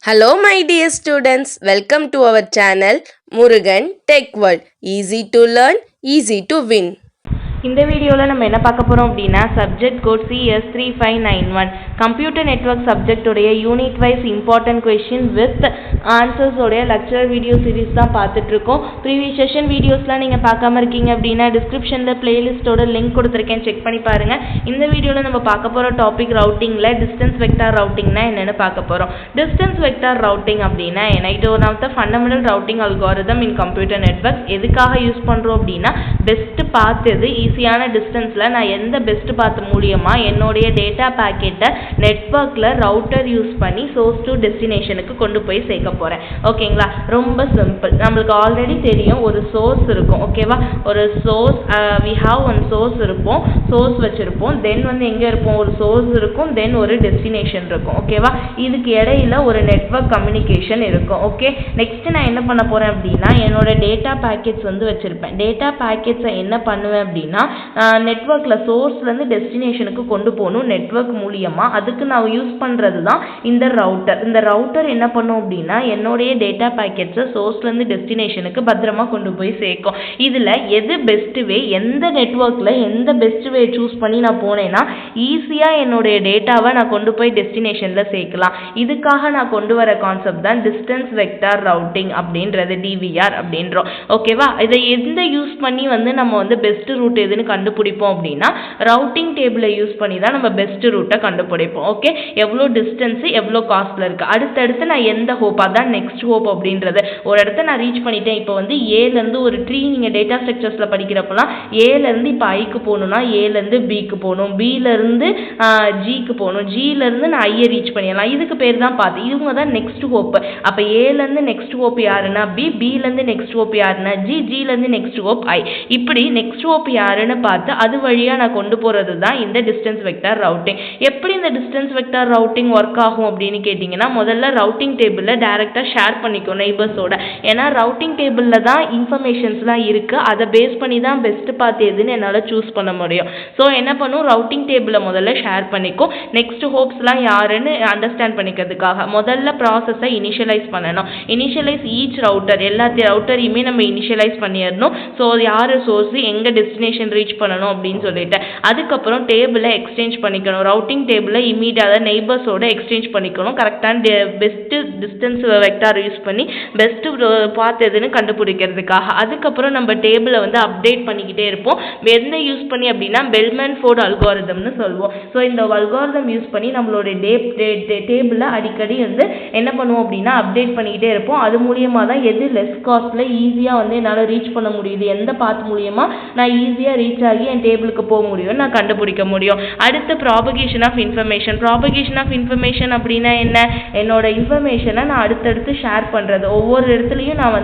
Hello my dear students, welcome to our channel Murugan Tech World. Easy to learn, easy to win. இந்த வீடியோவில் நம்ம என்ன பார்க்க போகிறோம் அப்படின்னா subject code CS3591 computer network சப்ஜெக்டோடைய unit wise important question with ஆன்சர்ஸோடைய லெக்சர் வீடியோ சீரிஸ் தான் பார்த்துட்ருக்கோம். ப்ரீவியஸ் செஷன் வீடியோஸ்லாம் நீங்கள் பார்க்காம இருக்கீங்க அப்படின்னா டிஸ்கிரிப்ஷனில் பிளேலிஸ்ட்டோட லிங்க் கொடுத்துருக்கேன், செக் பண்ணி பாருங்கள். இந்த வீடியோவில் நம்ம பார்க்க போகிற டாபிக் ரவுட்டிங்கில் டிஸ்டன்ஸ் வெக்டார் ரவுட்டிங்னா என்னென்னு பார்க்க போகிறோம். டிஸ்டன்ஸ் வெக்டார் ரவுட்டிங் அப்படின்னா என்ன? இது one of the fundamental routing algorithm in computer network. எதுக்காக யூஸ் பண்ணுறோம் அப்படின்னா பெஸ்ட்டு பார்த்து எது ஈஸியான டிஸ்டன்ஸில் நான் எந்த பெஸ்ட் பாத் மூலியமாக என்னுடைய டேட்டா பேக்கெட்டை நெட்வொர்க்கில் ரவுட்டர் யூஸ் பண்ணி சோர்ஸ் டு டெஸ்டினேஷனுக்கு கொண்டு போய் சேர்க்க போகிறேன். ஓகேங்களா? ரொம்ப சிம்பிள். நம்மளுக்கு ஆல்ரெடி தெரியும் ஒரு சோர்ஸ் இருக்கும். ஓகேவா? ஒரு source we have one source இருப்போம், சோர்ஸ் வச்சுருப்போம். தென் எங்கே இருப்போம்? ஒரு சோர்ஸ் இருக்கும், தென் ஒரு டெஸ்டினேஷன் இருக்கும். ஓகேவா? இதுக்கு இடையில ஒரு நெட்வொர்க் கம்யூனிகேஷன் இருக்கும். ஓகே, நெக்ஸ்ட் நான் என்ன பண்ண போகிறேன் அப்படின்னா என்னோட டேட்டா பேக்கெட்ஸ் வச்சுருப்பேன். டேட்டா பேக்கெட்ஸை என்ன பண்ணுவேன் அப்படின்னா நெட்வொர்க்கில் சோர்ஸ்லேருந்து டெஸ்டினேஷனுக்கு கொண்டு போகணும் நெட்வொர்க் மூலியமாக. அதுக்கு நான் யூஸ் பண்ணுறது தான் இந்த ரவுட்டர். இந்த ரவுட்டர் என்ன பண்ணும் அப்படின்னா என்னுடைய டேட்டா பேக்கெட்ஸை சோர்ஸ்லேருந்து டெஸ்டினேஷனுக்கு பத்திரமா கொண்டு போய் சேர்க்கும். இதில் எது பெஸ்ட் வே, எந்த நெட்வொர்க்கில் எந்த பெஸ்ட் வே சூஸ் பண்ணி நான் போனேன்னா ஈஸியாக என்னுடைய டேட்டாவை நான் கொண்டு போய் டெஸ்டினேஷனில் சேர்க்கலாம். இதுக்காக நான் கொண்டு வர கான்செப்ட் தான் டிஸ்டன்ஸ் வெக்டார் ரவுட்டிங் அப்படின்றது, டிவிஆர் அப்படின்றோம். ஓகேவா? இதை எந்த யூஸ் பண்ணி நம்ம பெஸ்ட் ரூட் எதுன்னு கண்டுபிடிப்போம் அப்படின்னா ரவுட்டிங் டேபிளை யூஸ் பண்ணி தான் நம்ம பெஸ்ட் ரூட்டை கண்டுபிடிப்போம். ஓகே, எவ்வளோ டிஸ்டன்ஸ் எவ்வளோ காஸ்ட்ல இருக்கு, அடுத்தடுத்து நான் எந்த ஹோப், அதான் நெக்ஸ்ட் ஹோப் அப்படின்றது. ஒரு இடத்த நான் ரீச் பண்ணிட்டேன். இப்போ ஏலேருந்து ஒரு ட்ரீ நீங்கள் டேட்டா ஸ்ட்ரக்சர்ஸில் படிக்கிறப்பெல்லாம் ஏலேருந்து இப்போ ஐக்கு போகணும்னா ஏலேருந்து பிக்கு போகணும், பியிலேருந்து ஜிக்கு போகணும், ஜியிலேருந்து நான் ஐயை ரீச் பண்ணிடலாம். இதுக்கு பேர் தான் பார்த்து இவங்க தான் நெக்ஸ்ட் ஹோப். அப்போ ஏலேருந்து நெக்ஸ்ட் ஹோப் யாருன்னா பி, பியிலேருந்து நெக்ஸ்ட் ஹோப் யாருன்னா ஜி, ஜியிலேருந்து நெக்ஸ்ட் ஹோப் ஐ. இப்படி நெக்ஸ்ட் ஹோப் யாருன்னு பார்த்து அது வழியாக நான் கொண்டு போகிறது தான் இந்த டிஸ்டன்ஸ் வெக்டார் ரவுட்டிங். எப்படி இந்த டிஸ்டன்ஸ் வெக்டார் ரவுட்டிங் ஒர்க் ஆகும் அப்படின்னு கேட்டிங்கன்னா முதல்ல ரவுட்டிங் டேபிளில் டைரெக்டாக ஷேர் பண்ணிக்கும் நெய்பர்ஸோட. ஏன்னா ரவுட்டிங் டேபிளில் தான் இன்ஃபர்மேஷன்ஸ்லாம் இருக்குது. அதை பேஸ் பண்ணி தான் பெஸ்ட் பார்த்து எதுன்னு என்னால் சூஸ் பண்ண முடியும். ஸோ என்ன பண்ணும், ரவுட்டிங் டேபிளை முதல்ல ஷேர் பண்ணிக்கும். நெக்ஸ்ட் ஹோப்ஸ்லாம் யாருன்னு அண்டர்ஸ்டாண்ட் பண்ணிக்கிறதுக்காக முதல்ல ப்ராசஸை இனிஷியலைஸ் பண்ணணும். இனிஷியலைஸ் ஈச் ரவுட்டர், எல்லாத்தையும் ரவுட்டரையுமே நம்ம இனிஷியலைஸ் பண்ணிடணும். ஸோ யார் சோர்ஸ் எங்கே டெஸ்டினேஷன் ரீச் பண்ணணும் அப்படின்னு சொல்லிட்டு அதுக்கப்புறம் டேபிளை எக்ஸ்சேஞ்ச் பண்ணிக்கணும். ரவுட்டிங் டேபிளை இமீடியட்டாக நெய்பர்ஸோட எக்ஸ்சேஞ்ச் பண்ணிக்கணும். கரெக்டான பெஸ்ட் டிஸ்டன்ஸ் வெக்டார் யூஸ் பண்ணி பெஸ்ட் பாத் எதுன்னு கண்டுபிடிக்கிறதுக்காக. அதுக்கப்புறம் நம்ம டேபிளை அப்டேட் பண்ணிக்கிட்டே இருப்போம். எந்த யூஸ் பண்ணி அப்படின்னா பெல்மேன் ஃபோர்ட் அல்காரிதம்னு சொல்லுவோம். ஸோ இந்த அல்காரிதம் யூஸ் பண்ணி நம்மளுடைய டேபிளை அடிக்கடி என்ன பண்ணுவோம் அப்படின்னா அப்டேட் பண்ணிக்கிட்டே இருப்போம். அது மூலியமாக தான் எது லெஸ் காஸ்ட்ல ஈஸியாக என்னால் ரீச் பண்ண முடியுது, எந்த பாத் மூலியமா நான் ஈஸியாக ரீச் ஆகி என் டேபிளுக்கு போக முடியும், நான் கண்டுபிடிக்க முடியும். அடுத்து propagation of information. Propagation of information அப்படின்னா என்ன? என்னோட இன்ஃபர்மேஷனை நான் அடுத்தடுத்து ஷேர் பண்ணுறது. ஒவ்வொரு இடத்துலையும் நான்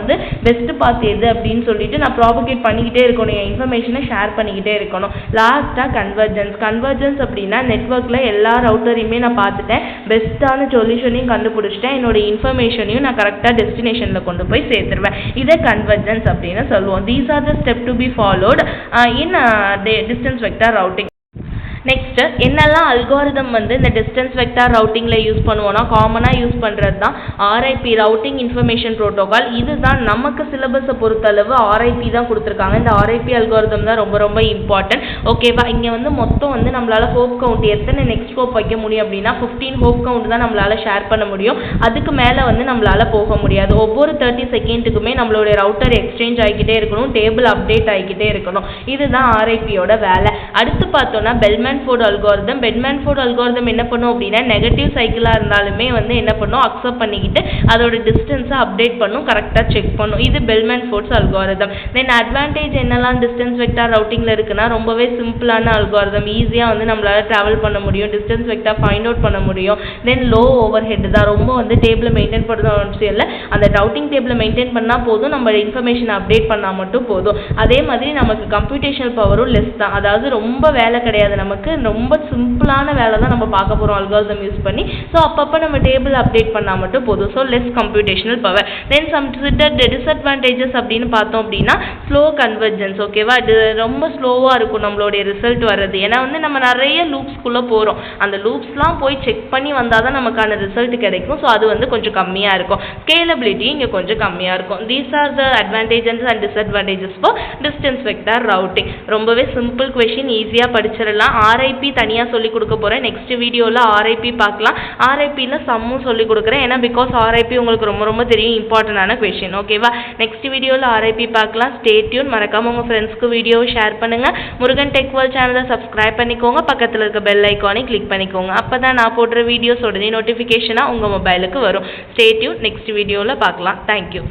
பெஸ்ட் பார்த்து எது அப்படின்னு சொல்லிட்டு நான் ப்ராபகேட் பண்ணிக்கிட்டே இருக்கணும், என் இன்ஃபர்மேஷனை ஷேர் பண்ணிக்கிட்டே இருக்கணும். லாஸ்ட்டாக கன்வர்ஜென்ஸ். கன்வர்ஜென்ஸ் அப்படின்னா நெட்வொர்க்கில் எல்லா ரவுட்டரையுமே நான் பார்த்துட்டேன், பெஸ்ட்டான சொல்யூஷனையும் கண்டுபிடிச்சிட்டேன், என்னோட இன்ஃபர்மேஷனையும் நான் கரெக்டாக டெஸ்டினேஷனில் கொண்டு போய் சேர்த்துருவேன். இதை கன்வர்ஜென்ஸ் அப்படின்னு சொல்லுவோம். These are the step to be followed in distance vector routing. Next என்னெல்லாம் அல்காரிதம் இந்த டிஸ்டன்ஸ் வெக்டார் ரவுட்டிங்கில் யூஸ் பண்ணுவோம்னா காமனாக யூஸ் பண்ணுறது தான் ஆர்ஐபி, ரவுட்டிங் இன்ஃபர்மேஷன் ப்ரோட்டோகால். இதுதான் நமக்கு சிலபஸை பொறுத்தளவு ஆர்ஐபி தான் கொடுத்துருக்காங்க. இந்த ஆர்ஐபி அல்காரிதம் தான் ரொம்ப ரொம்ப இம்பார்ட்டன்ட். ஓகேவா? இங்கே மொத்தம் நம்மளால் ஹோப் கவுண்ட் எத்தனை நெக்ஸ்ட் ஹோப் வைக்க முடியும் அப்படின்னா 15 ஹோப் கவுண்ட் தான் நம்மளால் ஷேர் பண்ண முடியும். அதுக்கு மேலே நம்மளால் போக முடியாது. ஒவ்வொரு 30 செகண்டுக்குமே நம்மளுடைய ரவுட்டர் எக்ஸ்சேஞ்ச் ஆகிக்கிட்டே இருக்கணும், டேபிள் அப்டேட் ஆகிக்கிட்டே இருக்கணும். இதுதான் ஆர்ஐபியோட வேலை. அடுத்து பார்த்தோன்னா Bellman Ford algorithm. Bellman Ford algorithm என்ன பண்ணும் அப்படின்னா நெகட்டிவ் சைக்கிளாக இருந்தாலுமே என்ன பண்ணும், அக்செப்ட் பண்ணிக்கிட்டு அதோட டிஸ்டன்ஸை அப்டேட் பண்ணும், கரெக்டாக செக் பண்ணும். இது பெல்மேன் ஃபோர்ட்ஸ் அல்காரிதம். தென் அட்வான்டேஜ் என்னெல்லாம் டிஸ்டன்ஸ் வெக்டார் ரவுட்டிங்கில் இருக்குன்னா ரொம்பவே சிம்பிளான அல்காரிதம். ஈஸியாக நம்மளால் ட்ராவல் பண்ண முடியும், டிஸ்டன்ஸ் வெக்டார் ஃபைண்ட் அவுட் பண்ண முடியும். தென் லோ ஓவர் ஹெட் தான். ரொம்ப டேபிளை மெயின்டைன் பண்ணுறது அவசியம் இல்லை, அந்த ரவுட்டிங் டேபிளை மெயின்டைன் பண்ணால் போதும், நம்ம இன்ஃபர்மேஷனை அப்டேட் பண்ணால் மட்டும் போதும். அதே மாதிரி நமக்கு கம்ப்யூட்டேஷனல் பவரும் லெஸ் தான். அதாவது ரொம்ப வேலை கிடையாது நமக்கு, ரொம்ப சிம்பிளான வேலை தான் நம்ம பார்க்க போகிறோம் அல்காரிதம் யூஸ் பண்ணி. ஸோ அப்பப்போ நம்ம டேபிள் அப்டேட் பண்ணால் மட்டும் போதும். So less computational power. Then some disadvantages அப்படின்னு பார்த்தோம் அப்படின்னா ஸ்லோ கன்வர்ஜென்ஸ். ஓகேவா, இது ரொம்ப ஸ்லோவாக இருக்கும் நம்மளுடைய ரிசல்ட் வர்றது. ஏன்னா வந்து நம்ம நிறைய லூப்ஸ்குள்ளே போகிறோம், அந்த லூப்ஸ்லாம் போய் செக் பண்ணி வந்தால் தான் நமக்கான ரிசல்ட் கிடைக்கும். ஸோ அது வந்து கொஞ்சம் கம்மியாக இருக்கும். ஸ்கேலபிலிட்டி இங்கே கொஞ்சம் கம்மியாக இருக்கும். These are the advantages and disadvantages for distance vector routing. ரொம்பவே சிம்பிள் கொஷின், ஈஸியாக படிச்சிடலாம். ஆர்ஐபி தனியாக சொல்லி கொடுக்க போகிறேன். நெக்ஸ்ட் வீடியோவில் ஆர்ஐபி பார்க்கலாம். ஆர்ஐபியில் சம்மும் சொல்லி கொடுக்குறேன். ஏன்னா பிகாஸ் ஆர்ஐபி உங்களுக்கு ரொம்ப ரொம்ப தெரியும், இம்பார்ட்டண்டான கொஷின். ஓகேவா, நெக்ஸ்ட் வீடியோவில் ஆர்ஐபி பார்க்கலாம். Stay tune. மறக்காமல் உங்கள் ஃப்ரெண்ட்ஸ்க்கு வீடியோவை ஷேர் பண்ணுங்கள். முருகன் டெக் வேர்ல்ட் சேனலை சப்ஸ்கிரைப் பண்ணிக்கோங்க. பக்கத்தில் இருக்க பெல் ஐக்கானை கிளிக் பண்ணிக்கோங்க. அப்போ தான் நான் போடுற வீடியோஸ் உடனே நோட்டிஃபிகேஷனாக உங்கள் மொபைலுக்கு வரும். Stay tune. நெக்ஸ்ட் வீடியோவில் பார்க்கலாம். தேங்க்யூ.